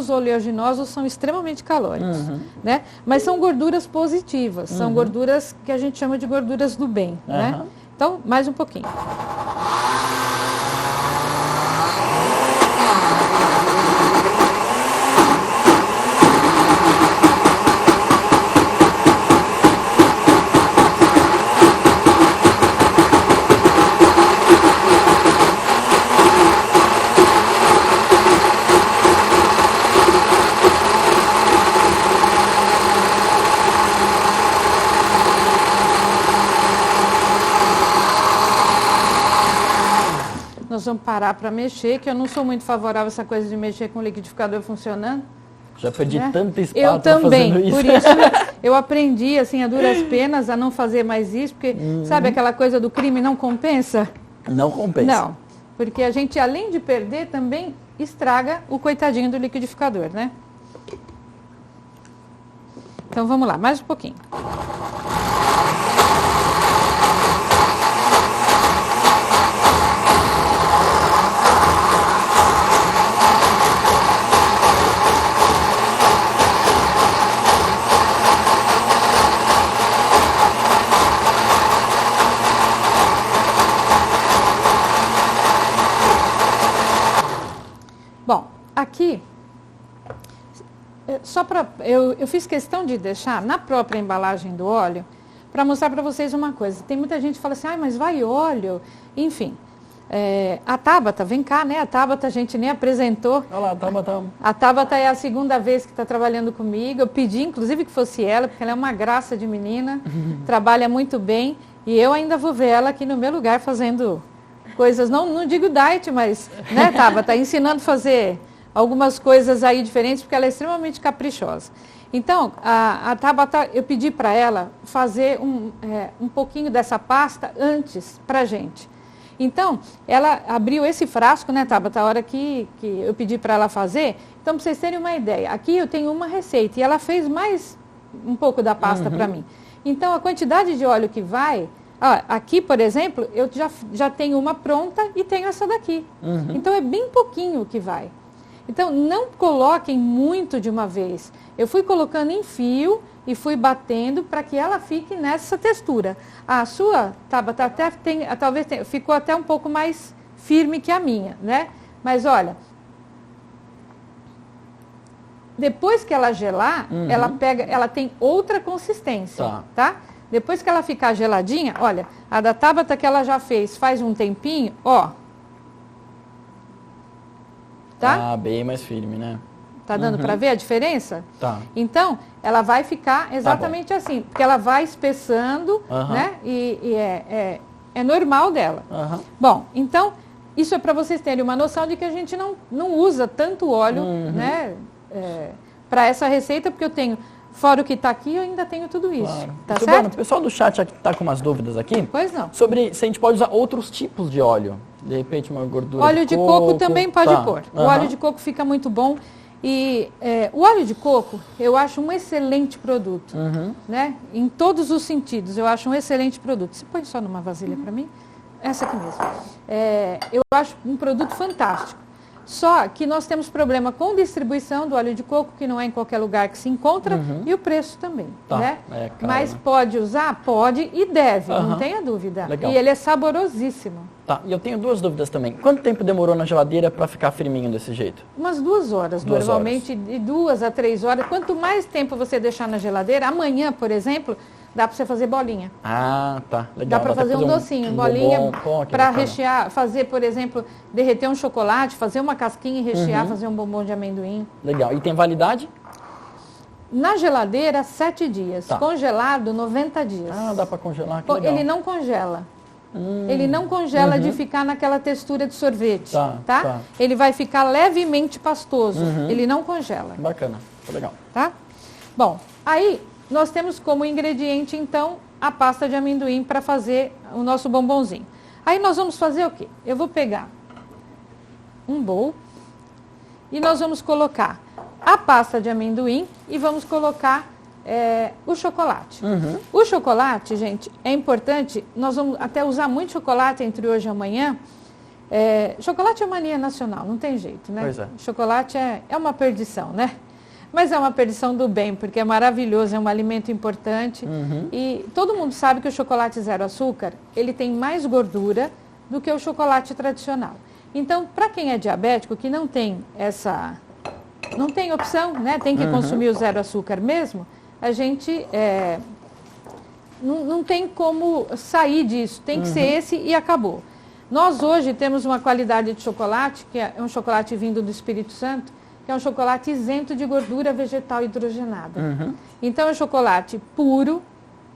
os oleaginosos são extremamente calóricos, né? Mas são gorduras positivas, são gorduras que a gente chama de gorduras do bem, né? Então, mais um pouquinho. Nós vamos parar para mexer, que eu não sou muito favorável a essa coisa de mexer com o liquidificador funcionando. Já perdi tanta Eu espátula também, fazendo isso. por isso eu aprendi, assim, a duras penas, a não fazer mais isso, porque, sabe aquela coisa do crime não compensa? Não compensa. Não, porque a gente, além de perder, também estraga o coitadinho do liquidificador, né? Então, vamos lá, mais um pouquinho. Bom, aqui, só para eu fiz questão de deixar na própria embalagem do óleo, para mostrar para vocês uma coisa. Tem muita gente que fala assim, mas vai óleo? Enfim, a Tabata, vem cá, né? A Tabata a gente nem apresentou. Olha lá, Tabata. A Tabata é a segunda vez que está trabalhando comigo. Eu pedi, inclusive, que fosse ela, porque ela é uma graça de menina, trabalha muito bem, e eu ainda vou ver ela aqui no meu lugar fazendo coisas, não digo diet, mas, né, Tabata, ensinando a fazer algumas coisas aí diferentes, porque ela é extremamente caprichosa. Então, a Tabata, eu pedi para ela fazer um pouquinho dessa pasta antes para a gente. Então, ela abriu esse frasco, né, Tabata, a hora que eu pedi para ela fazer. Então, para vocês terem uma ideia, aqui eu tenho uma receita e ela fez mais um pouco da pasta para mim. Então, a quantidade de óleo que vai... aqui, por exemplo, eu já tenho uma pronta e tenho essa daqui. Então, é bem pouquinho que vai. Então, não coloquem muito de uma vez. Eu fui colocando em fio e fui batendo para que ela fique nessa textura. A sua, Tabata, talvez ficou até um pouco mais firme que a minha, né? Mas, olha, depois que ela gelar, ela tem outra consistência, tá? Depois que ela ficar geladinha, olha, a da Tabata que ela já fez faz um tempinho, ó. Tá? Bem mais firme, né? Tá dando para ver a diferença? Tá. Então, ela vai ficar exatamente assim, porque ela vai espessando, né? E é normal dela. Bom, então, isso é para vocês terem uma noção de que a gente não usa tanto óleo, né? Para essa receita, porque eu tenho... Fora o que está aqui, eu ainda tenho tudo isso. Claro. Tá Silvana, certo? o pessoal do chat está com umas dúvidas aqui. Pois não. Sobre se a gente pode usar outros tipos de óleo. De repente, uma gordura óleo de coco também pode pôr. O óleo de coco fica muito bom. E o óleo de coco, eu acho um excelente produto. Né? Em todos os sentidos, eu acho um excelente produto. Você põe só numa vasilha para mim? Essa aqui mesmo. Eu acho um produto fantástico. Só que nós temos problema com distribuição do óleo de coco, que não é em qualquer lugar que se encontra, e o preço também. Né? Caro, mas né? Pode usar? Pode e deve, não tenha dúvida. Legal. E ele é saborosíssimo. Tá, e eu tenho duas dúvidas também. Quanto tempo demorou na geladeira para ficar firminho desse jeito? Umas 2 horas, normalmente, de 2 a 3 horas. Quanto mais tempo você deixar na geladeira, amanhã, por exemplo, dá para você fazer bolinha. Tá, legal. Dá para fazer um docinho, bolinha, para bacana. rechear, fazer, por exemplo, derreter um chocolate, fazer uma casquinha e rechear, fazer um bombom de amendoim. Legal. E tem validade? Na geladeira, 7 dias. Tá. Congelado, 90 dias. Dá para congelar, que legal. Ele não congela. Ele não congela de ficar naquela textura de sorvete, tá? Ele vai ficar levemente pastoso. Ele não congela. Bacana, legal. Tá? Bom, aí nós temos como ingrediente, então, a pasta de amendoim para fazer o nosso bombonzinho. Aí nós vamos fazer o quê? Eu vou pegar um bowl e nós vamos colocar a pasta de amendoim e vamos colocar o chocolate. O chocolate, gente, é importante, nós vamos até usar muito chocolate entre hoje e amanhã, Chocolate é mania nacional, não tem jeito, né? Pois é. Chocolate é uma perdição, né? Mas é uma perdição do bem, porque é maravilhoso, é um alimento importante. E todo mundo sabe que o chocolate zero açúcar, ele tem mais gordura do que o chocolate tradicional. Então, para quem é diabético, que não tem opção, né? Tem que consumir o zero açúcar mesmo, a gente não tem como sair disso, tem que ser esse e acabou. Nós hoje temos uma qualidade de chocolate, que é um chocolate vindo do Espírito Santo, que é um chocolate isento de gordura vegetal hidrogenada. Então, é um chocolate puro,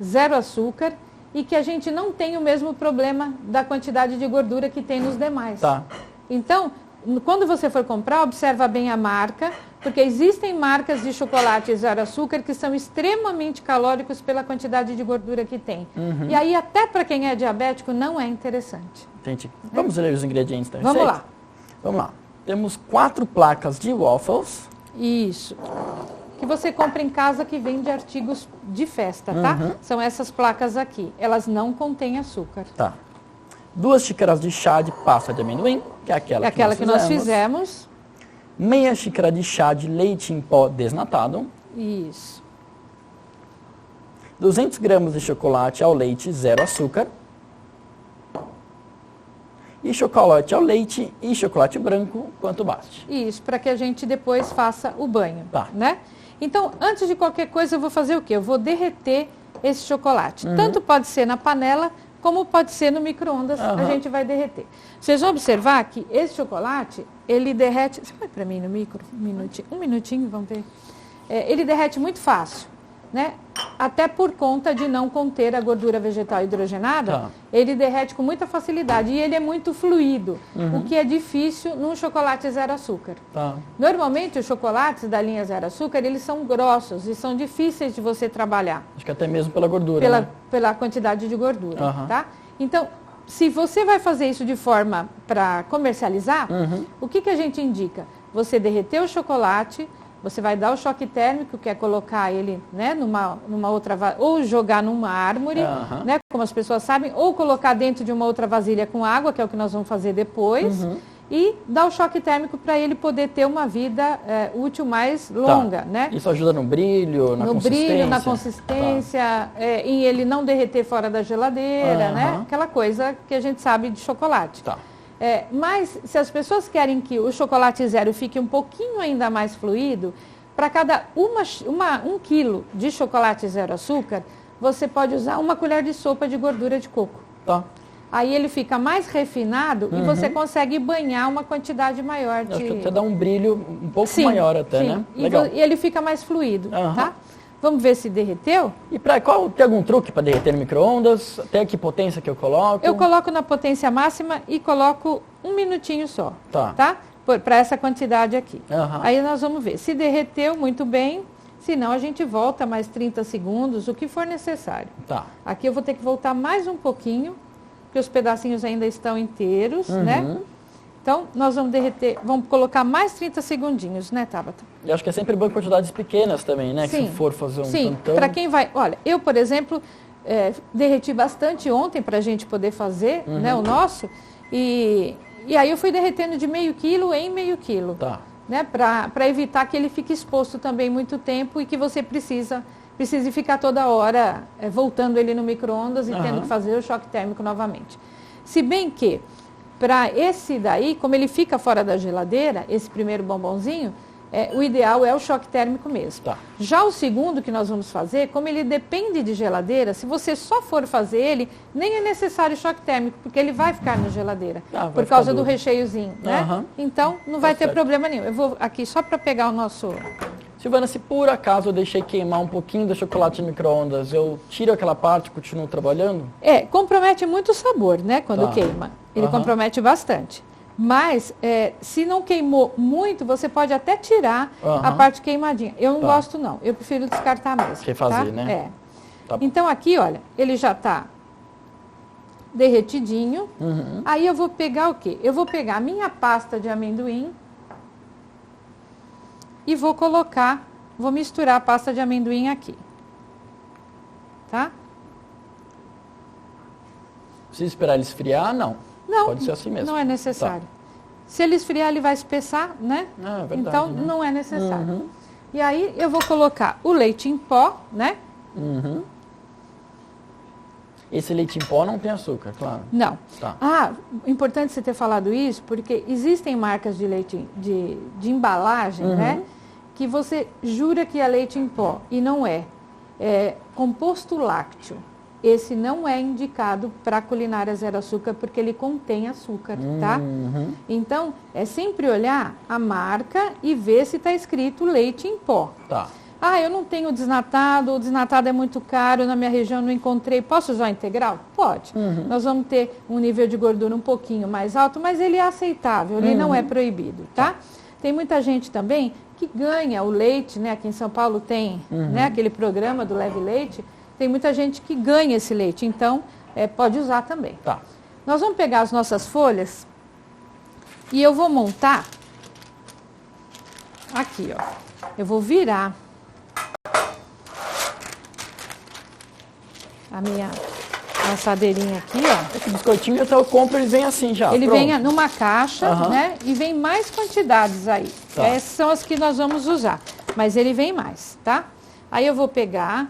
zero açúcar, e que a gente não tem o mesmo problema da quantidade de gordura que tem nos demais. Tá. Então, quando você for comprar, observa bem a marca, porque existem marcas de chocolate zero açúcar que são extremamente calóricos pela quantidade de gordura que tem. E aí, até para quem é diabético, não é interessante. Entendi. Vamos ler os ingredientes da Vamos receita? lá. Vamos lá. Temos 4 placas de waffles. Isso. Que você compra em casa, que vende artigos de festa, tá? São essas placas aqui. Elas não contêm açúcar. Tá. 2 xícaras de chá de pasta de amendoim, que é aquela, que nós fizemos. Meia xícara de chá de leite em pó desnatado. Isso. 200 gramas de chocolate ao leite zero açúcar. E chocolate ao leite e chocolate branco, quanto baste. Isso, para que a gente depois faça o banho, Tá. né? Então, antes de qualquer coisa, eu vou fazer o quê? Eu vou derreter esse chocolate. Tanto pode ser na panela, como pode ser no micro-ondas, a gente vai derreter. Vocês vão observar que esse chocolate, ele derrete... Você vai para mim no micro? Um minutinho, vamos ver. Ele derrete muito fácil, né? Até por conta de não conter a gordura vegetal hidrogenada, ele derrete com muita facilidade e ele é muito fluido, o que é difícil num chocolate zero açúcar. Tá. Normalmente, os chocolates da linha zero açúcar, eles são grossos e são difíceis de você trabalhar. Acho que até mesmo pela gordura, né? Pela quantidade de gordura, tá? Então, se você vai fazer isso de forma para comercializar, o que a gente indica? Você derreter o chocolate, você vai dar o choque térmico, que é colocar ele, né, numa outra, ou jogar numa árvore, né, como as pessoas sabem, ou colocar dentro de uma outra vasilha com água, que é o que nós vamos fazer depois, e dar o choque térmico para ele poder ter uma vida útil mais longa, né? Isso ajuda no brilho, na consistência? No brilho, na consistência, em ele não derreter fora da geladeira, né? Aquela coisa que a gente sabe de chocolate. Tá. Mas se as pessoas querem que o chocolate zero fique um pouquinho ainda mais fluido, para cada 1 quilo de chocolate zero açúcar, você pode usar 1 colher de sopa de gordura de coco. Tá. Aí ele fica mais refinado e você consegue banhar uma quantidade maior de... Acho que até dá um brilho um pouco maior até, né? Legal. E ele fica mais fluido, tá? Vamos ver se derreteu? E tem algum truque para derreter no micro-ondas? Até que potência que eu coloco? Eu coloco na potência máxima e coloco 1 minutinho só, tá? Para essa quantidade aqui. Aí nós vamos ver. Se derreteu, muito bem. Se não, a gente volta mais 30 segundos, o que for necessário. Tá. Aqui eu vou ter que voltar mais um pouquinho, porque os pedacinhos ainda estão inteiros, né? Então, nós vamos derreter, vamos colocar mais 30 segundinhos, né, Tabata? E acho que é sempre bom em quantidades pequenas também, né? Sim. Que se for fazer um Sim, tantão... para quem vai... Olha, eu, por exemplo, derreti bastante ontem para a gente poder fazer, né, o nosso. E aí eu fui derretendo de meio quilo em meio quilo. Tá. Né, para evitar que ele fique exposto também muito tempo e que você precise ficar toda hora voltando ele no micro-ondas e tendo que fazer o choque térmico novamente. Se bem que, para esse daí, como ele fica fora da geladeira, esse primeiro bombonzinho, o ideal é o choque térmico mesmo. Tá. Já o segundo que nós vamos fazer, como ele depende de geladeira, se você só for fazer ele, nem é necessário choque térmico, porque ele vai ficar na geladeira, por causa do recheiozinho, né? Então, não vai ter problema nenhum. Eu vou aqui só para pegar o nosso... Silvana, se por acaso eu deixei queimar um pouquinho do chocolate no micro-ondas, eu tiro aquela parte e continuo trabalhando? Compromete muito o sabor, né, quando queima. Ele compromete bastante. Mas, se não queimou muito, você pode até tirar a parte queimadinha. Eu não gosto, não. Eu prefiro descartar mesmo. Refazer, né? Tá. Então, aqui, olha, ele já está derretidinho. Aí eu vou pegar o quê? Eu vou pegar a minha pasta de amendoim e vou misturar a pasta de amendoim aqui. Tá? Precisa esperar ele esfriar? Não. Não, pode ser assim mesmo. não é necessário. Tá. Se ele esfriar, ele vai espessar, né? Ah, é verdade, então, né? não é necessário. Uhum. E aí, eu vou colocar o leite em pó, né? Uhum. Esse leite em pó não tem açúcar, claro. Não. Tá. Ah, importante você ter falado isso, porque existem marcas de leite de embalagem, né? Que você jura que é leite em pó, e não é. É composto lácteo. Esse não é indicado para culinária zero açúcar, porque ele contém açúcar, tá? Então, é sempre olhar a marca e ver se está escrito leite em pó. Tá. Ah, eu não tenho desnatado, o desnatado é muito caro, na minha região não encontrei. Posso usar integral? Pode. Nós vamos ter um nível de gordura um pouquinho mais alto, mas ele é aceitável, ele não é proibido, tá? Tem muita gente também que ganha o leite, né? Aqui em São Paulo tem né, aquele programa do Leve Leite, tem muita gente que ganha esse leite, então pode usar também. Tá. Nós vamos pegar as nossas folhas e eu vou montar aqui, ó. Eu vou virar a minha assadeirinha aqui, ó. Esse biscoitinho eu compro, ele vem assim já. Ele pronto. vem numa caixa, né? E vem mais quantidades aí. Tá. Essas são as que nós vamos usar. Mas ele vem mais, tá? Aí eu vou pegar,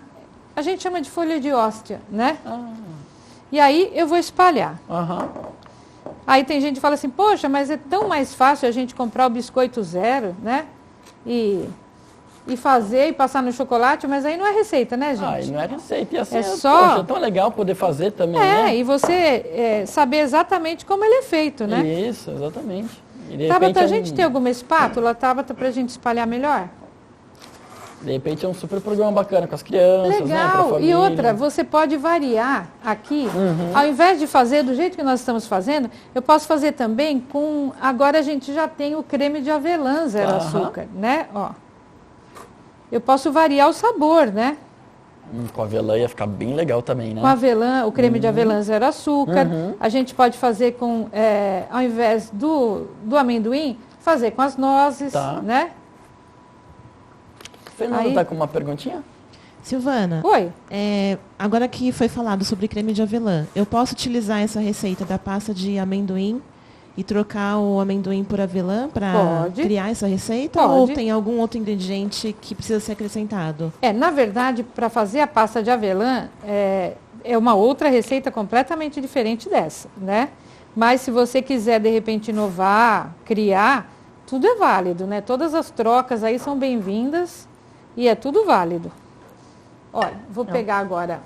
a gente chama de folha de hóstia, né? E aí eu vou espalhar. Aí tem gente que fala assim, poxa, mas é tão mais fácil a gente comprar o biscoito zero, né? E fazer e passar no chocolate, mas aí não é receita, né, gente? Ah, e não é receita. E assim, É só... poxa, é tão legal poder fazer também, né? E você saber exatamente como ele é feito, né? Isso, exatamente. E de Tabata, repente a gente tem alguma espátula, Tabata, pra gente espalhar melhor? De repente é um super programa bacana com as crianças, né? Pra Legal. família. E outra, você pode variar aqui. Ao invés de fazer do jeito que nós estamos fazendo, eu posso fazer também com... Agora a gente já tem o creme de avelã zero açúcar, né? Ó. Eu posso variar o sabor, né? Com avelã ia ficar bem legal também, né? Com avelã, o creme de avelã zero açúcar. A gente pode fazer com, ao invés do amendoim, fazer com as nozes, né? Fernanda está com uma perguntinha? Silvana, Oi. Agora que foi falado sobre creme de avelã, eu posso utilizar essa receita da pasta de amendoim e trocar o amendoim por avelã para criar essa receita? Pode. Ou tem algum outro ingrediente que precisa ser acrescentado? Na verdade, para fazer a pasta de avelã, é uma outra receita completamente diferente dessa, né? Mas se você quiser, de repente, inovar, criar, tudo é válido, né? Todas as trocas aí são bem-vindas e é tudo válido. Olha, vou pegar agora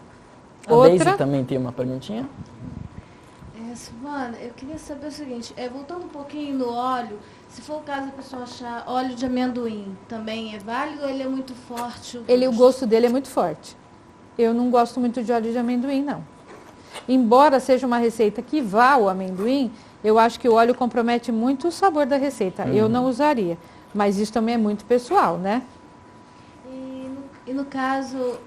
outra. A Daisy também tem uma perguntinha? Silvana, eu queria saber o seguinte, voltando um pouquinho no óleo, se for o caso a pessoa achar óleo de amendoim, também é válido ou ele é muito forte? O gosto dele é muito forte. Eu não gosto muito de óleo de amendoim, não. Embora seja uma receita que vá ao amendoim, eu acho que o óleo compromete muito o sabor da receita. Eu não usaria. Mas isso também é muito pessoal, né? E no caso,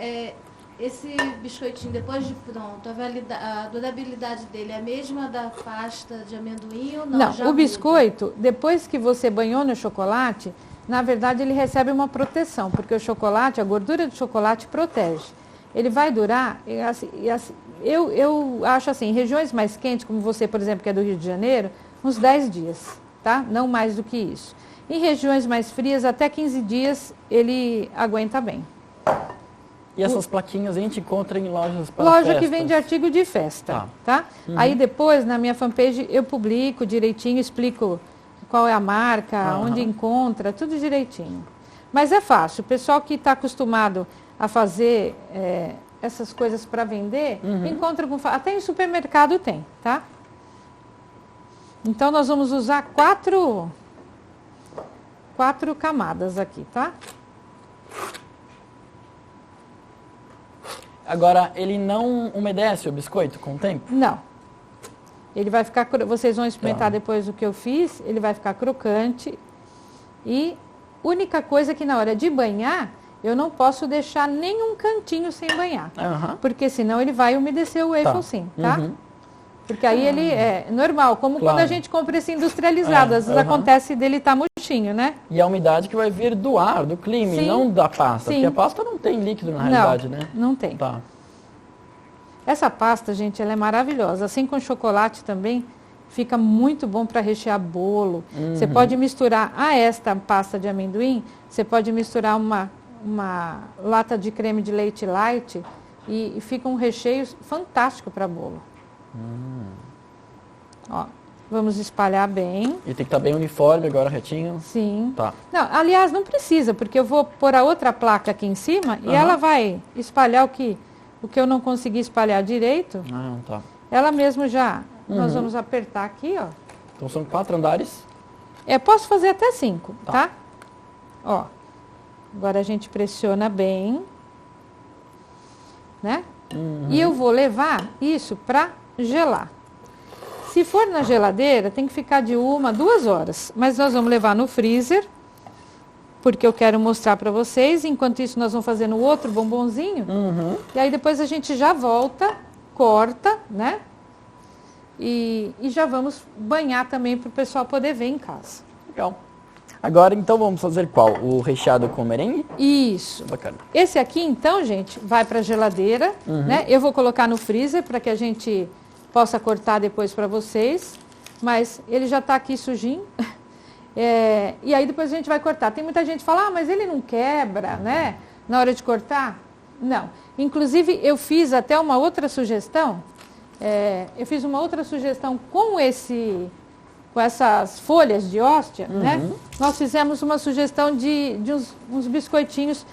esse biscoitinho, depois de pronto, a durabilidade dele é a mesma da pasta de amendoim ou não? Não, o biscoito, depois que você banhou no chocolate, na verdade ele recebe uma proteção, porque o chocolate, a gordura do chocolate protege. Ele vai durar, eu acho assim, em regiões mais quentes, como você, por exemplo, que é do Rio de Janeiro, uns 10 dias, tá? Não mais do que isso. Em regiões mais frias, até 15 dias, ele aguenta bem. E essas plaquinhas a gente encontra em lojas para Loja festas. que vende artigo de festa, tá? Aí depois, na minha fanpage, eu publico direitinho, explico qual é a marca, onde encontra, tudo direitinho. Mas é fácil, o pessoal que está acostumado a fazer essas coisas para vender, encontra com... Até em supermercado tem, tá? Então, nós vamos usar quatro camadas aqui, tá? Agora, ele não umedece o biscoito com o tempo? Não. Ele vai ficar... Vocês vão experimentar depois o que eu fiz. Ele vai ficar crocante. E única coisa que na hora de banhar, eu não posso deixar nenhum cantinho sem banhar. Porque senão ele vai umedecer o waffle sim, tá? Porque aí ele é normal, como quando a gente compra esse industrializado. Às vezes acontece dele estar murchinho, né? E a umidade que vai vir do ar, do clima, e não da pasta. Porque a pasta não tem líquido na realidade, né? Não tem. Tá. Essa pasta, gente, ela é maravilhosa. Assim com chocolate também, Fica muito bom para rechear bolo. Você pode misturar a esta pasta de amendoim, você pode misturar uma lata de creme de leite light e fica um recheio fantástico para bolo. Ó, vamos espalhar bem. E tem que estar bem uniforme agora, retinho? Sim. Tá. Não, aliás, não precisa, porque eu vou pôr a outra placa aqui em cima e ela vai espalhar o que eu não consegui espalhar direito. Ah, tá. Ela mesmo já... Nós vamos apertar aqui, ó. Então são 4 andares? Posso fazer até 5, tá? Ó. Agora a gente pressiona bem, né? E eu vou levar isso para gelar. Se for na geladeira, tem que ficar de 1 a 2 horas. Mas nós vamos levar no freezer, porque eu quero mostrar para vocês. Enquanto isso, nós vamos fazer no outro bombonzinho. E aí depois a gente já volta, corta, né? E já vamos banhar também para o pessoal poder ver em casa. Legal. Agora, então, vamos fazer qual? O recheado com merengue? Isso. Bacana. Esse aqui, então, gente, vai para a geladeira, né? Eu vou colocar no freezer para que a gente possa cortar depois para vocês. Mas ele já está aqui sujinho. E aí depois a gente vai cortar. Tem muita gente que fala, mas ele não quebra, né? Na hora de cortar? Não. Inclusive, eu fiz até uma outra sugestão. Com essas folhas de hóstia, né? Nós fizemos uma sugestão de uns biscoitinhos,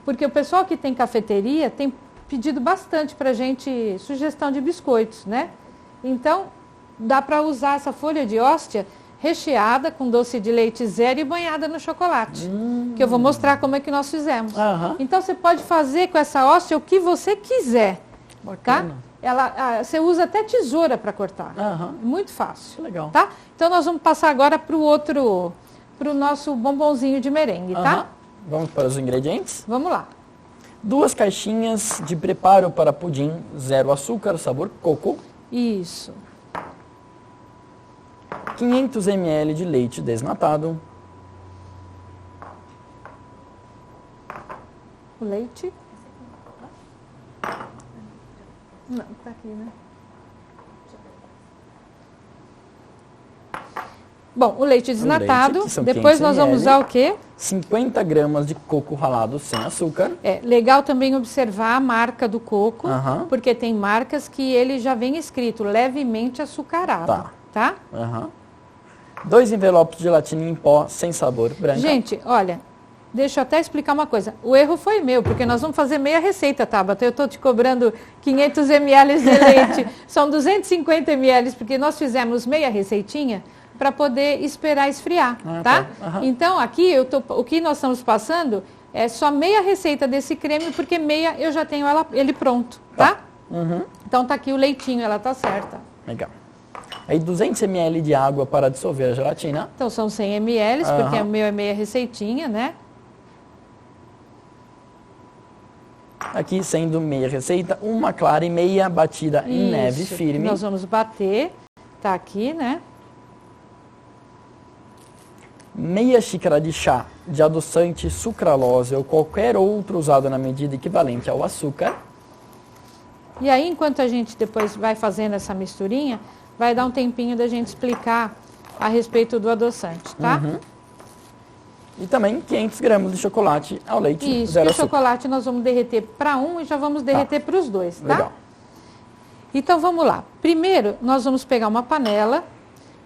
porque o pessoal que tem cafeteria tem pedido bastante para a gente sugestão de biscoitos, né? Então, dá para usar essa folha de hóstia recheada com doce de leite zero e banhada no chocolate, que eu vou mostrar como é que nós fizemos. Então, você pode fazer com essa hóstia o que você quiser, Bacana. tá? Você usa até tesoura para cortar. Muito fácil. Que legal. Tá? Então nós vamos passar agora para o nosso bombonzinho de merengue, tá? Vamos para os ingredientes? Vamos lá. 2 caixinhas de preparo para pudim, 0 açúcar, sabor coco. Isso. 500 ml de leite desnatado. O leite. Não, tá aqui, né? Bom, o leite desnatado. Depois nós vamos usar o quê? 50 gramas de coco ralado sem açúcar. Legal também observar a marca do coco, porque tem marcas que ele já vem escrito levemente açucarado. Tá? 2 envelopes de gelatina em pó sem sabor branca. Gente, olha, deixa eu até explicar uma coisa. O erro foi meu, porque nós vamos fazer meia receita, Tabata. Eu estou te cobrando 500 ml de leite. São 250 ml, porque nós fizemos meia receitinha para poder esperar esfriar, tá? Então, aqui, o que nós estamos passando é só meia receita desse creme, porque meia eu já tenho ele pronto, tá? Então, tá aqui o leitinho, ela tá certa. Legal. Aí 200 ml de água para dissolver a gelatina. Então, são 100 ml, porque o meu é meia receitinha, né? Aqui, sendo meia receita, 1 clara e meia batida em neve firme. Nós vamos bater, tá aqui, né? Meia xícara de chá de adoçante sucralose ou qualquer outro usado na medida equivalente ao açúcar. E aí, enquanto a gente depois vai fazendo essa misturinha, vai dar um tempinho da gente explicar a respeito do adoçante, tá? E também 500 gramas de chocolate ao leite Isso, zero o açúcar. chocolate nós vamos derreter para um e já vamos derreter para os dois, tá? Legal. Então, vamos lá. Primeiro, nós vamos pegar uma panela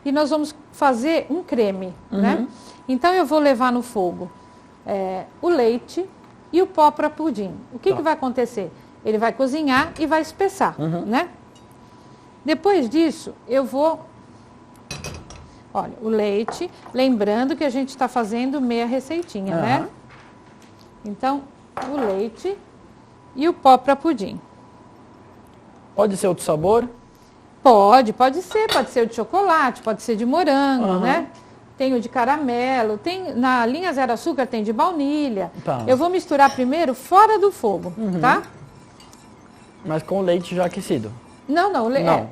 e nós vamos fazer um creme, né? Então, eu vou levar no fogo o leite e o pó para pudim. O que vai acontecer? Ele vai cozinhar e vai espessar, né? Depois disso, eu vou... Olha, o leite, lembrando que a gente está fazendo meia receitinha, né? Então, o leite e o pó para pudim. Pode ser outro sabor? Pode ser o de chocolate, pode ser de morango, né? Tem o de caramelo, na linha zero açúcar tem de baunilha. Eu vou misturar primeiro fora do fogo, tá? Mas com o leite já aquecido? Não.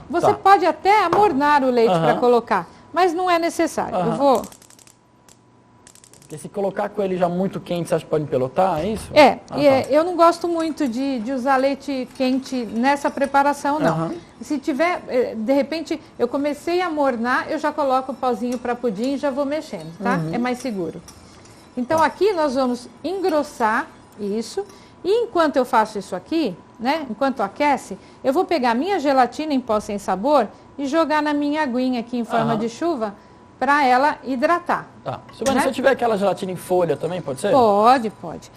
Você pode até amornar o leite para colocar, mas não é necessário. Eu vou E se colocar com ele já muito quente, você acha que pode empelotar, é isso? Eu não gosto muito de usar leite quente nessa preparação, não. Se tiver, de repente, eu comecei a mornar, eu já coloco o pauzinho para pudim e já vou mexendo, tá? É mais seguro. Então, aqui nós vamos engrossar isso. E enquanto eu faço isso aqui, né? Enquanto aquece, eu vou pegar minha gelatina em pó sem sabor e jogar na minha aguinha aqui em forma de chuva, para ela hidratar. Tá. Silvana, se eu tiver aquela gelatina em folha também, pode ser? Pode.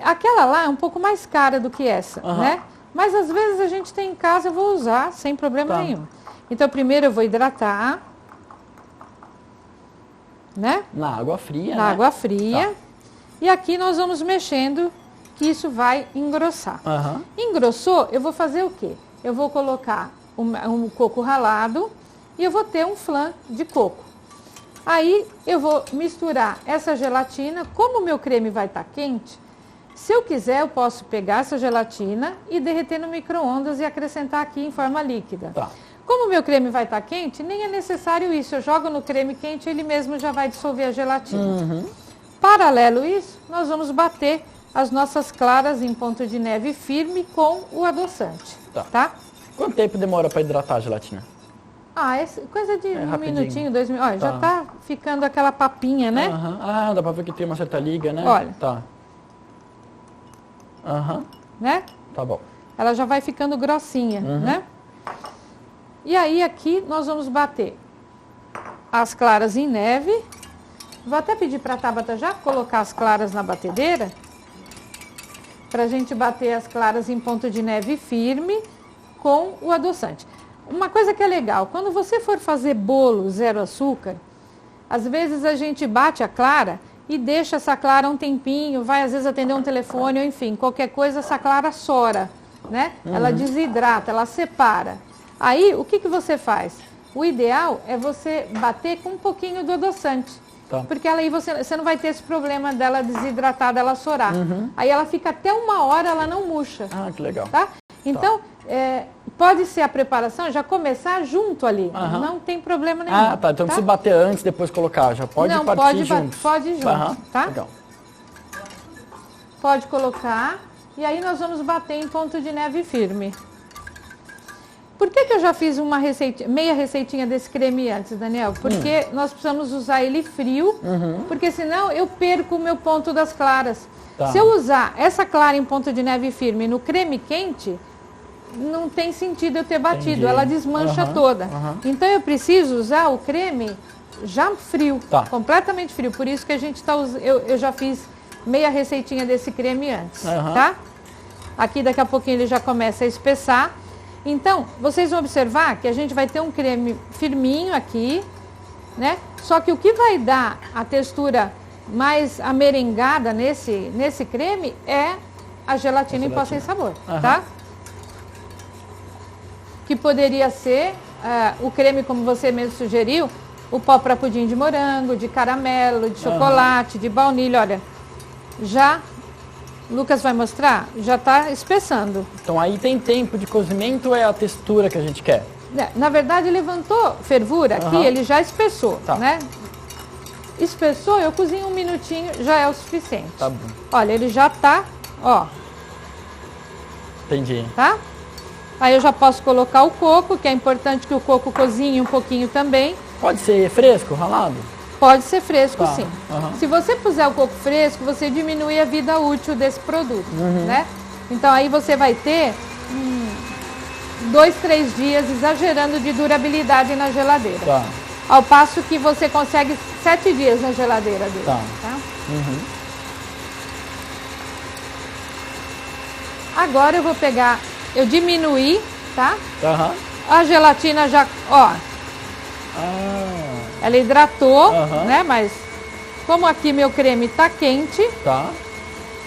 Aquela lá é um pouco mais cara do que essa, né? Mas às vezes a gente tem em casa, eu vou usar sem problema nenhum. Então primeiro eu vou hidratar, né? Na água fria, Na água fria. Tá. E aqui nós vamos mexendo, que isso vai engrossar. Engrossou, eu vou fazer o quê? Eu vou colocar um coco ralado e eu vou ter um flan de coco. Aí eu vou misturar essa gelatina, como o meu creme vai estar quente, se eu quiser eu posso pegar essa gelatina e derreter no micro-ondas e acrescentar aqui em forma líquida. Tá. Como o meu creme vai estar quente, nem é necessário isso, eu jogo no creme quente, ele mesmo já vai dissolver a gelatina. Paralelo a isso, nós vamos bater as nossas claras em ponto de neve firme com o adoçante. Tá? Quanto tempo demora para hidratar a gelatina? Coisa de um minutinho, 2 minutos. Olha, já tá ficando aquela papinha, né? Dá para ver que tem uma certa liga, né? Olha. Tá. Né? Tá bom. Ela já vai ficando grossinha, né? E aí aqui nós vamos bater as claras em neve. Vou até pedir para a Tabata já colocar as claras na batedeira, para a gente bater as claras em ponto de neve firme com o adoçante. Uma coisa que é legal, quando você for fazer bolo zero açúcar, às vezes a gente bate a clara e deixa essa clara um tempinho, vai às vezes atender um telefone, ou enfim, qualquer coisa, essa clara sora, né? Ela desidrata, ela separa. Aí, o que você faz? O ideal é você bater com um pouquinho do adoçante. Tá. Porque aí você não vai ter esse problema dela desidratar, dela sorar. Aí ela fica até 1 hora, ela não murcha. Que legal. Tá? Então, pode ser a preparação já começar junto ali. Não tem problema nenhum. Tá. Então, se bater antes, depois colocar, já pode partir junto. Pode ir junto, tá? Legal. Pode colocar. E aí nós vamos bater em ponto de neve firme. Por que eu já fiz uma meia receitinha desse creme antes, Daniel? Porque nós precisamos usar ele frio, porque senão eu perco o meu ponto das claras. Tá. Se eu usar essa clara em ponto de neve firme no creme quente, não tem sentido eu ter batido, ela desmancha toda. Então eu preciso usar o creme já frio, completamente frio. Por isso que a gente está usando, eu já fiz meia receitinha desse creme antes, tá? Aqui daqui a pouquinho ele já começa a espessar. Então, vocês vão observar que a gente vai ter um creme firminho aqui, né? Só que o que vai dar a textura mais amerengada nesse creme é a gelatina em pó sem sabor, tá? Que poderia ser o creme, como você mesmo sugeriu, o pó para pudim de morango, de caramelo, de chocolate, de baunilha. Olha, já... Lucas vai mostrar, já está espessando. Então aí tem tempo de cozimento ou é a textura que a gente quer? Na verdade, levantou fervura aqui, ele já espessou, né? Espessou, eu cozinho 1 minutinho, já é o suficiente. Tá bom. Olha, ele já está, ó. Entendi. Tá? Aí eu já posso colocar o coco, que é importante que o coco cozinhe um pouquinho também. Pode ser fresco, ralado? Pode ser fresco, sim. Se você puser o coco fresco, você diminui a vida útil desse produto, né? Então aí você vai ter 2, 3 dias, exagerando, de durabilidade na geladeira. Tá. Ao passo que você consegue 7 dias na geladeira dele. Tá. Agora eu vou pegar, eu diminuí, tá? A gelatina já, ó. Ela hidratou, né? Mas como aqui meu creme está quente. Tá.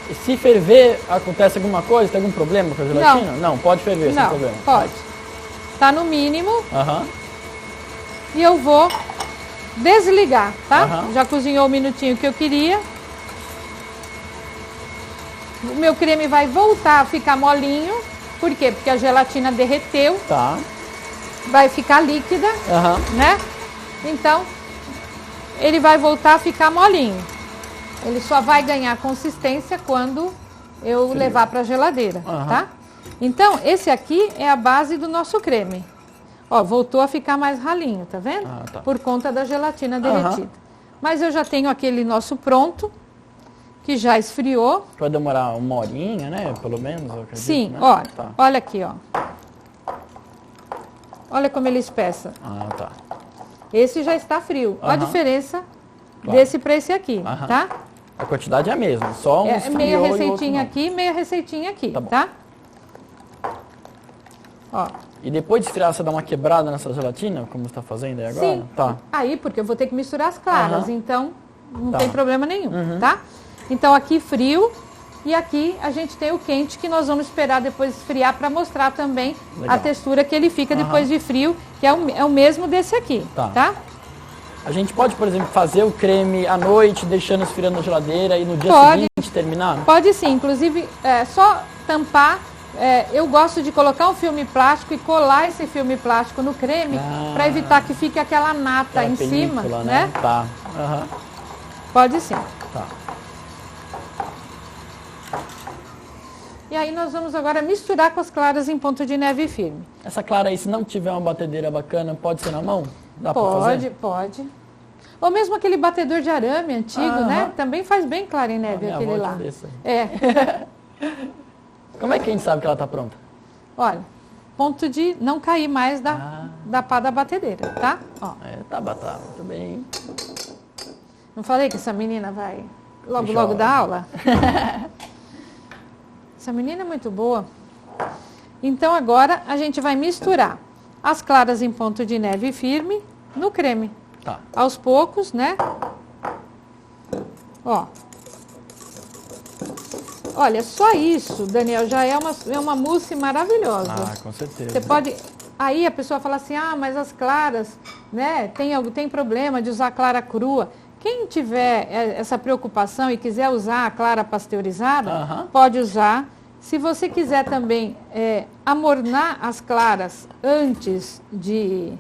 E se ferver, acontece alguma coisa? Tem algum problema com a gelatina? Não, pode ferver sem problema. Pode. Tá no mínimo. E eu vou desligar, tá? Já cozinhou o minutinho que eu queria. O meu creme vai voltar a ficar molinho. Por quê? Porque a gelatina derreteu. Tá. Vai ficar líquida, né? Então, ele vai voltar a ficar molinho. Ele só vai ganhar consistência quando eu levar para a geladeira, tá? Então, esse aqui é a base do nosso creme. Ó, voltou a ficar mais ralinho, tá vendo? Tá. Por conta da gelatina derretida. Mas eu já tenho aquele nosso pronto, que já esfriou. Vai demorar uma horinha, né? Pelo menos, eu acredito. Sim, né? olha, olha aqui, ó. Olha como ele espessa. Tá. Esse já está frio. Olha a diferença desse para esse aqui, tá? A quantidade é a mesma, só um esfriou meia e o outro receitinha não. aqui, meia receitinha aqui, Tá bom. tá? Ó. E depois de esfriar, você dá uma quebrada nessa gelatina, como você está fazendo aí agora? Sim. Tá. Aí, porque eu vou ter que misturar as claras, então não Tá. tem problema nenhum, tá? Então aqui frio e aqui a gente tem o quente que nós vamos esperar depois esfriar para mostrar também a textura que ele fica depois de frio, que é o mesmo desse aqui, tá? A gente pode, por exemplo, fazer o creme à noite, deixando esfriando na geladeira e no dia seguinte terminar? Pode sim, inclusive só tampar. Eu gosto de colocar um filme plástico e colar esse filme plástico no creme para evitar que fique aquela nata em cima, né? Tá. Pode sim. Tá. E aí nós vamos agora misturar com as claras em ponto de neve firme. Essa clara aí, se não tiver uma batedeira bacana, pode ser na mão? Dá pra fazer? Pode. Ou mesmo aquele batedor de arame antigo, né? Também faz bem clara em neve aquele lá. Como é que a gente sabe que ela tá pronta? Olha, ponto de não cair mais da pá da batedeira, tá? Ó. Tá, muito bem. Não falei que essa menina vai logo dar aula? Essa menina é muito boa. Então agora a gente vai misturar as claras em ponto de neve firme no creme. Tá. Aos poucos, né? Ó. Olha, só isso, Daniel, já é uma mousse maravilhosa. Com certeza. Você pode... Aí a pessoa fala assim, mas as claras, né? Tem problema de usar clara crua. Quem tiver essa preocupação e quiser usar a clara pasteurizada, pode usar. Se você quiser também amornar as claras antes de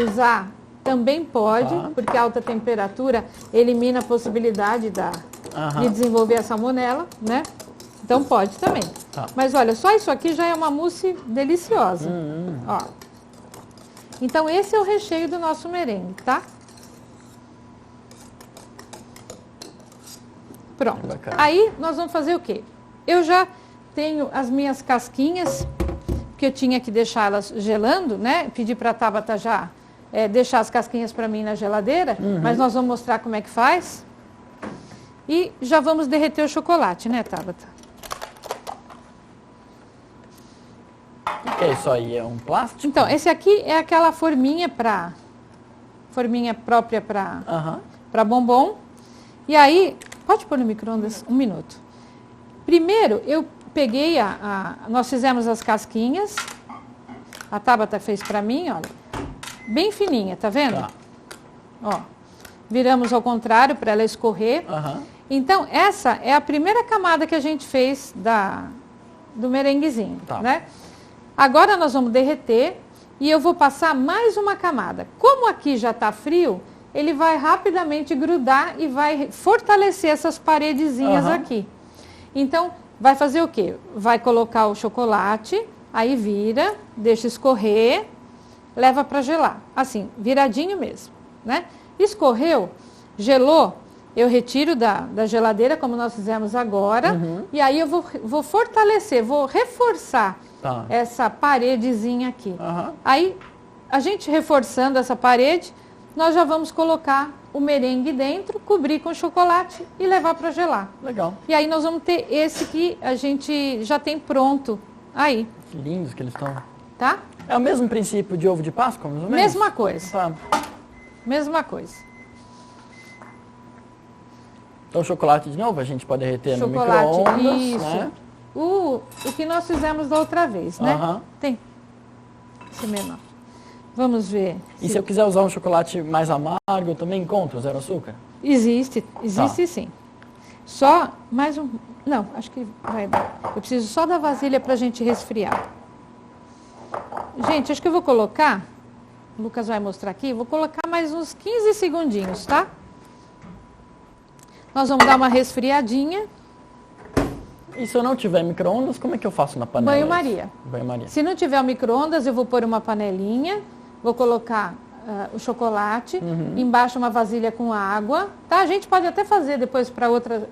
usar, também pode, porque a alta temperatura elimina a possibilidade de desenvolver a salmonela, né? Então pode também. Mas olha, só isso aqui já é uma mousse deliciosa. Ó. Então esse é o recheio do nosso merengue, tá? Pronto. Aí nós vamos fazer o quê? Eu já tenho as minhas casquinhas, que eu tinha que deixá-las gelando, né? Pedi para a Tabata já deixar as casquinhas para mim na geladeira, mas nós vamos mostrar como é que faz. E já vamos derreter o chocolate, né, Tabata? O que é isso aí? É um plástico? Então, esse aqui é aquela forminha própria para bombom. E aí, pode pôr no micro-ondas 1 minuto. Primeiro, eu peguei nós fizemos as casquinhas. A Tabata fez para mim, olha. Bem fininha, tá vendo? Tá. Ó. Viramos ao contrário para ela escorrer. Então, essa é a primeira camada que a gente fez do merenguezinho, né? Agora nós vamos derreter e eu vou passar mais uma camada. Como aqui já está frio, ele vai rapidamente grudar e vai fortalecer essas paredezinhas aqui. Então, vai fazer o quê? Vai colocar o chocolate, aí vira, deixa escorrer, leva para gelar. Assim, viradinho mesmo, né? Escorreu, gelou, eu retiro da geladeira, como nós fizemos agora, e aí eu vou fortalecer, vou reforçar essa paredezinha aqui. Aí, a gente reforçando essa parede, nós já vamos colocar o merengue dentro, cobrir com chocolate e levar para gelar. Legal. E aí nós vamos ter esse que a gente já tem pronto aí. Que lindos que eles estão. Tá? É o mesmo princípio de ovo de Páscoa, mais ou menos? Mesma coisa. Tá. Mesma coisa. Então, chocolate de novo, a gente pode derreter no Chocolate, micro-ondas, isso. né? O que nós fizemos da outra vez, né? Tem. Esse menor. Vamos ver. E se eu quiser usar um chocolate mais amargo, eu também encontro zero açúcar? Existe sim. Só mais um... Não, acho que vai dar. Eu preciso só da vasilha para a gente resfriar. Gente, acho que eu vou colocar... O Lucas vai mostrar aqui. Vou colocar mais uns 15 segundinhos, tá? Nós vamos dar uma resfriadinha. E se eu não tiver micro-ondas, como é que eu faço na panela? Banho-maria. Banho-maria. Se não tiver o micro-ondas, eu vou pôr uma panelinha, vou colocar o chocolate, embaixo uma vasilha com água, tá? A gente pode até fazer depois para outra,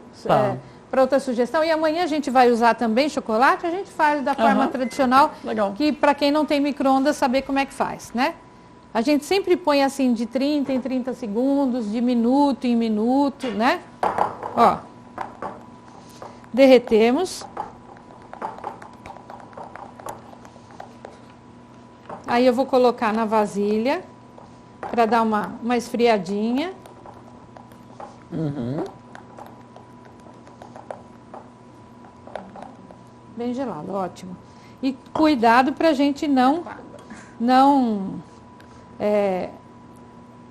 para outra sugestão. E amanhã a gente vai usar também chocolate, a gente faz da forma tradicional, Legal. que para quem não tem micro-ondas saber como é que faz, né? A gente sempre põe assim de 30 em 30 segundos, de minuto em minuto, né? Ó. Derretemos. Aí eu vou colocar na vasilha para dar uma esfriadinha. Bem gelado, ótimo. E cuidado para a gente não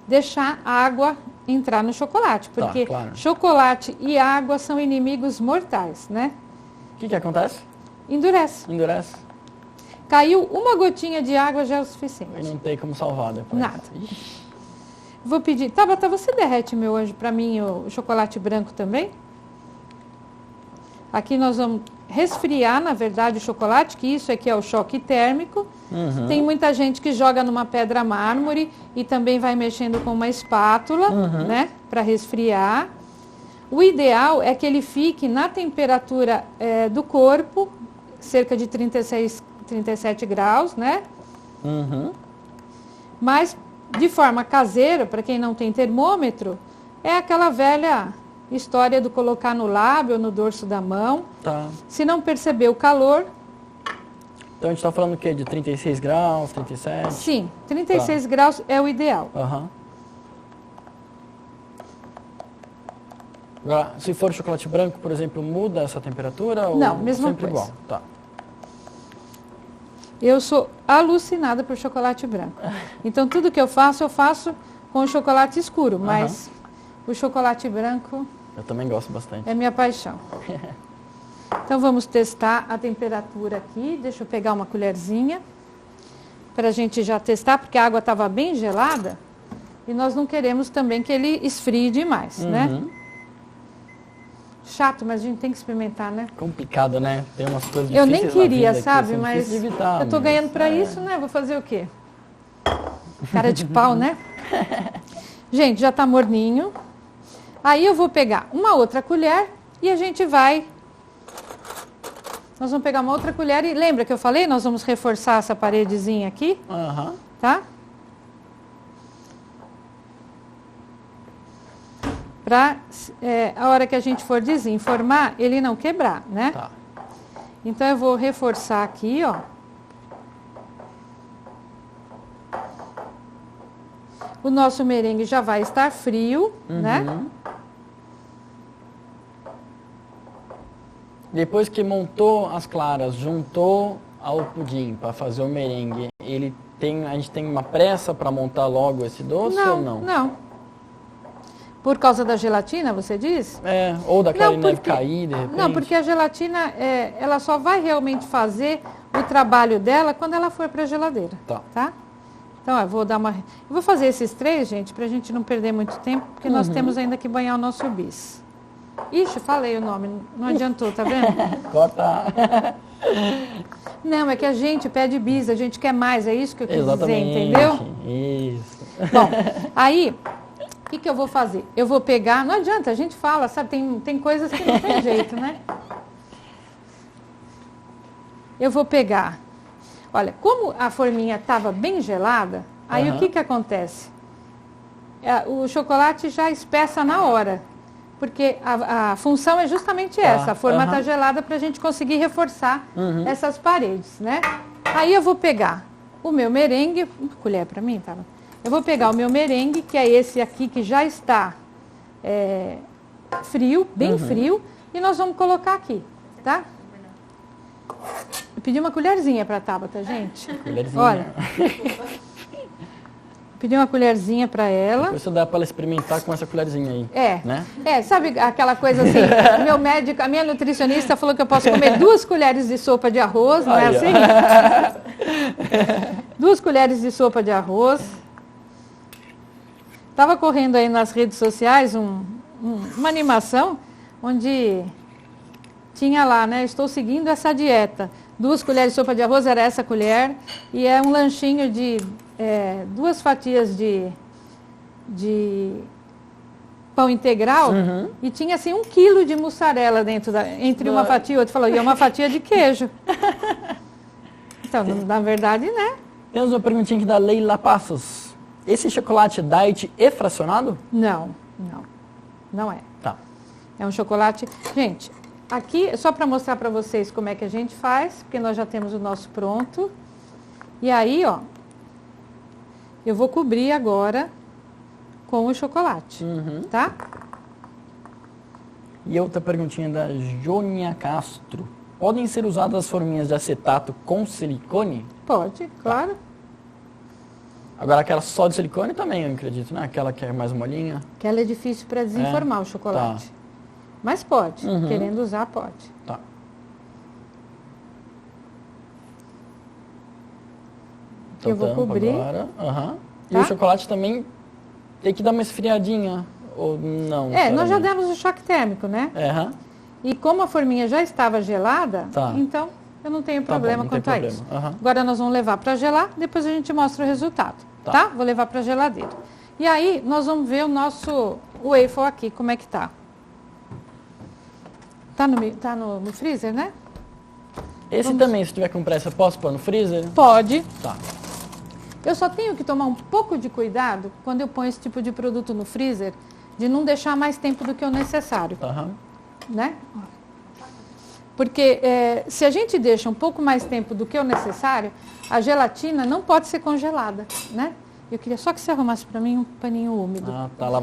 deixar a água entrar no chocolate, porque claro. chocolate e água são inimigos mortais, né? O que acontece? Endurece. Endurece. Caiu uma gotinha de água já é o suficiente. E não tem como salvar depois. Nada. Vou pedir, Tabata, você derrete, meu anjo, para mim o chocolate branco também? Aqui nós vamos resfriar, na verdade, o chocolate, que isso aqui é o choque térmico. Tem muita gente que joga numa pedra mármore e também vai mexendo com uma espátula, né, para resfriar. O ideal é que ele fique na temperatura do corpo, cerca de 37 graus, né? Mas, de forma caseira, para quem não tem termômetro, é aquela velha história do colocar no lábio ou no dorso da mão. Tá. Se não perceber o calor... Então a gente está falando o quê? De 36 graus, 37? Sim, 36 graus é o ideal. Agora, se for chocolate branco, por exemplo, muda essa temperatura? Não, ou mesma sempre coisa. igual? Tá. Eu sou alucinada por chocolate branco. Então, tudo que eu faço com o chocolate escuro, mas o chocolate branco... Eu também gosto bastante. É minha paixão. Então, vamos testar a temperatura aqui. Deixa eu pegar uma colherzinha para a gente já testar, porque a água estava bem gelada e nós não queremos também que ele esfrie demais, né? Chato, mas a gente tem que experimentar, né? Complicado, né? Tem umas coisas eu difíceis nem queria, na vida sabe? que Mas de evitar, eu tô ganhando para isso, né? Vou fazer o quê? Cara de pau, né? Gente, já tá morninho. Aí eu vou pegar uma outra colher e a gente vai... Nós vamos pegar uma outra colher e lembra que eu falei? Nós vamos reforçar essa paredezinha aqui, tá? Para a hora que a gente for desenformar, ele não quebrar, né? Tá. Então eu vou reforçar aqui, ó. O nosso merengue já vai estar frio, né? Depois que montou as claras, juntou ao pudim para fazer o merengue, a gente tem uma pressa para montar logo esse doce ou não? Não. Por causa da gelatina, você diz? Ou daquela neve cair, de repente? Não, porque a gelatina, ela só vai realmente fazer o trabalho dela quando ela for para a geladeira. Tá? Então, eu vou fazer esses 3, gente, para a gente não perder muito tempo, porque nós temos ainda que banhar o nosso bis. Ixi, falei o nome, não adiantou, tá vendo? Corta. Não, é que a gente pede bis, a gente quer mais, é isso que eu quis Exatamente, dizer, entendeu? Isso. Bom, aí, o que eu vou fazer? Eu vou pegar, não adianta, a gente fala, sabe, tem coisas que não tem jeito, né? Eu vou pegar, olha, como a forminha estava bem gelada, aí o que acontece? O chocolate já espessa na hora. Porque a função é justamente essa, a forma está gelada para a gente conseguir reforçar essas paredes, né? Aí eu vou pegar o meu merengue, uma colher para mim, tá? Eu vou pegar o meu merengue, que é esse aqui que já está frio, bem frio, e nós vamos colocar aqui, tá? Eu pedi uma colherzinha para a Tabata, gente. Colherzinha. Olha. Pedi uma colherzinha para ela. Depois você dá para ela experimentar com essa colherzinha aí. Né? Sabe aquela coisa assim, meu médico, a minha nutricionista falou que eu posso comer 2 colheres de sopa de arroz, não é assim? 2 colheres de sopa de arroz. Estava correndo aí nas redes sociais um uma animação onde tinha lá, né? Estou seguindo essa dieta. 2 colheres de sopa de arroz era essa colher. E é um lanchinho de 2 fatias de pão integral. E tinha assim 1 quilo de mussarela entre uma fatia e outra. Falou, e é uma fatia de queijo. Então, na verdade, né? Temos uma perguntinha aqui da Leila Passos. Esse chocolate diet é fracionado? Não é. Tá. É um chocolate... Gente, aqui é só para mostrar para vocês como é que a gente faz, porque nós já temos o nosso pronto. E aí, ó, eu vou cobrir agora com o chocolate, tá? E outra perguntinha da Jônia Castro. Podem ser usadas as forminhas de acetato com silicone? Pode, claro. Agora aquela só de silicone também, eu acredito, né? Aquela que é mais molinha. Que ela é difícil para desenformar o chocolate. Tá. Mas pode, querendo usar, pode. Tá. Então, eu vou cobrir. Agora. E Tá? o chocolate também tem que dar uma esfriadinha, ou não? Nós já demos o choque térmico, né? E como a forminha já estava gelada, então eu não tenho problema quanto a isso. Agora nós vamos levar para gelar, depois a gente mostra o resultado, tá? Vou levar para a geladeira. E aí nós vamos ver o nosso waffle aqui, como é que tá. Tá no freezer, né? Esse também, se tiver com pressa, posso pôr no freezer? Pode. Tá. Eu só tenho que tomar um pouco de cuidado quando eu ponho esse tipo de produto no freezer, de não deixar mais tempo do que o necessário. Né? Porque se a gente deixa um pouco mais tempo do que o necessário, a gelatina não pode ser congelada, né? Eu queria só que você arrumasse para mim um paninho úmido. Tá. Ela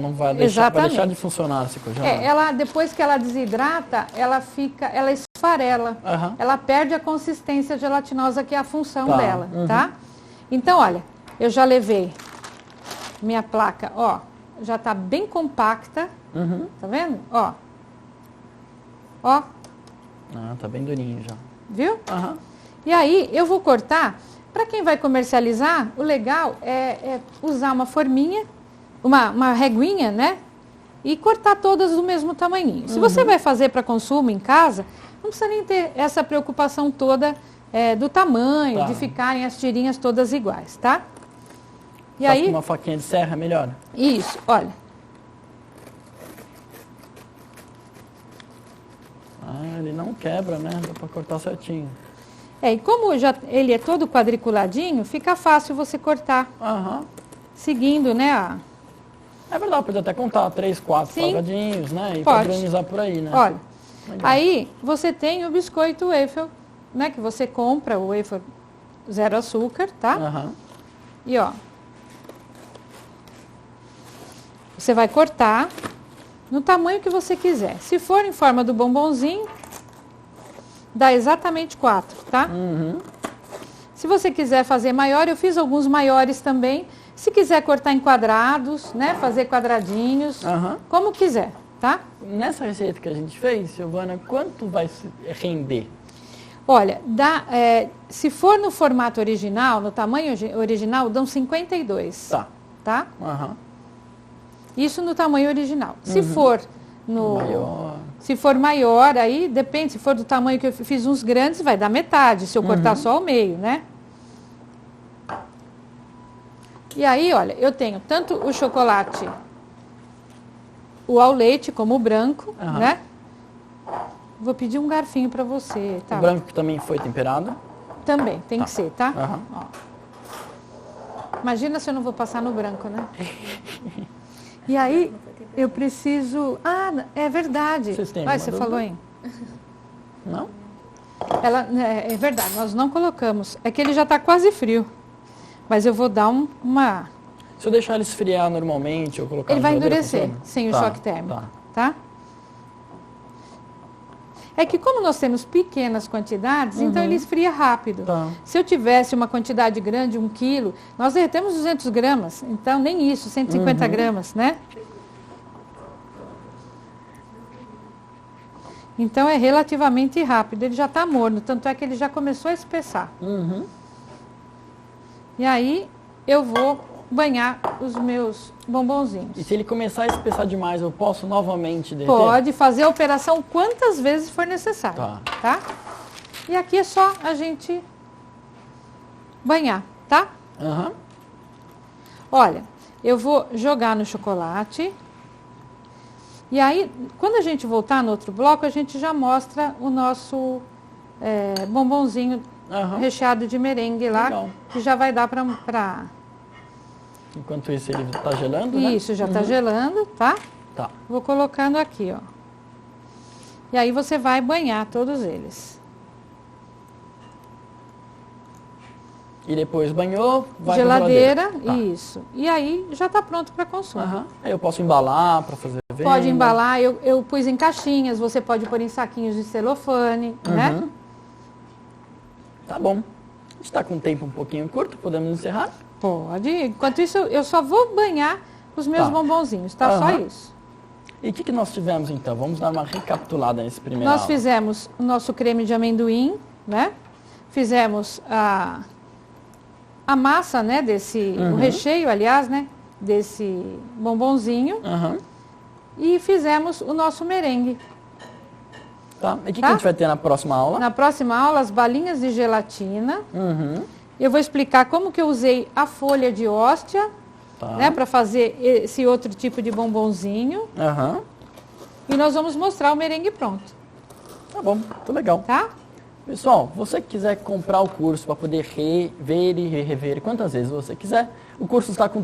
não vai deixar, vai deixar de funcionar se congelar. Depois que ela desidrata, ela esfarela. Ela perde a consistência gelatinosa, que é a função dela, tá? Então, olha, eu já levei minha placa, ó, já tá bem compacta, tá vendo? Ó. Tá bem durinho já. Viu? E aí, eu vou cortar. Para quem vai comercializar, o legal é usar uma forminha, uma reguinha, né? E cortar todas do mesmo tamanhinho. Se você vai fazer para consumo em casa, não precisa nem ter essa preocupação toda do tamanho, de ficarem as tirinhas todas iguais, tá? E aí, com uma faquinha de serra, melhor? Isso, olha. Ele não quebra, né? Dá para cortar certinho. E como ele é todo quadriculadinho, fica fácil você cortar. Seguindo, né? É verdade, pode até contar 3, 4 quadradinhos, né? E pode padronizar por aí, né? Olha, aí você tem o biscoito waffle, né? Que você compra, o waffle 0 açúcar, tá? E ó, você vai cortar no tamanho que você quiser. Se for em forma do bombonzinho, dá exatamente 4, tá? Se você quiser fazer maior, eu fiz alguns maiores também. Se quiser cortar em quadrados, né? Fazer quadradinhos, como quiser, tá? Nessa receita que a gente fez, Silvana, quanto vai render? Olha, se for no formato original, no tamanho original, dão 52. Tá? Isso no tamanho original. Se for maior. Se for maior, aí depende. Se for do tamanho que eu fiz uns grandes, vai dar metade. Se eu cortar só o meio, né? E aí, olha, eu tenho tanto o chocolate, o ao leite, como o branco, né? Vou pedir um garfinho para você, tá? O branco que também foi temperado? Também, tem que ser, tá? Ó. Imagina se eu não vou passar no branco, né? E aí, eu preciso... é verdade. Você falou em... Não? É verdade, nós não colocamos. É que ele já está quase frio. Mas eu vou dar uma... Se eu deixar ele esfriar normalmente, eu colocar ele vai endurecer, sem o choque térmico, tá? É que como nós temos pequenas quantidades, então ele esfria rápido. Se eu tivesse uma quantidade grande, 1 quilo, nós derretemos 200 gramas. Então, nem isso, 150 gramas, né? Então, é relativamente rápido. Ele já está morno, tanto é que ele já começou a espessar. E aí, eu vou banhar os meus bombonzinhos. E se ele começar a espessar demais, eu posso novamente derreter? Pode fazer a operação quantas vezes for necessário. Tá? E aqui é só a gente banhar, tá? Uhum. Olha, eu vou jogar no chocolate. E aí, quando a gente voltar no outro bloco, a gente já mostra o nosso bombonzinho recheado de merengue lá. Legal. Que já vai dar para... Enquanto isso, ele está gelando, né? Isso, já está gelando, tá? Tá. Vou colocando aqui, ó. E aí você vai banhar todos eles. E depois banhou, vai geladeira, pra geladeira. Isso. E aí já está pronto para consumo. Aí eu posso embalar para fazer venda. Pode embalar, eu pus em caixinhas, você pode pôr em saquinhos de celofane, né? Tá bom. A gente está com o tempo um pouquinho curto, podemos encerrar? Pode. Enquanto isso, eu só vou banhar os meus bombonzinhos, tá? Só isso. E o que nós tivemos então? Vamos dar uma recapitulada nesse primeiro Nós fizemos o nosso creme de amendoim, né? Fizemos a massa, né, o recheio, aliás, né, desse bombonzinho. E fizemos o nosso merengue. Tá. E o que a gente vai ter na próxima aula? Na próxima aula, as balinhas de gelatina. Eu vou explicar como que eu usei a folha de hóstia, né, para fazer esse outro tipo de bombonzinho. E nós vamos mostrar o merengue pronto. Tá bom, muito legal. Tá? Pessoal, você que quiser comprar o curso para poder ver e rever quantas vezes você quiser, o curso está com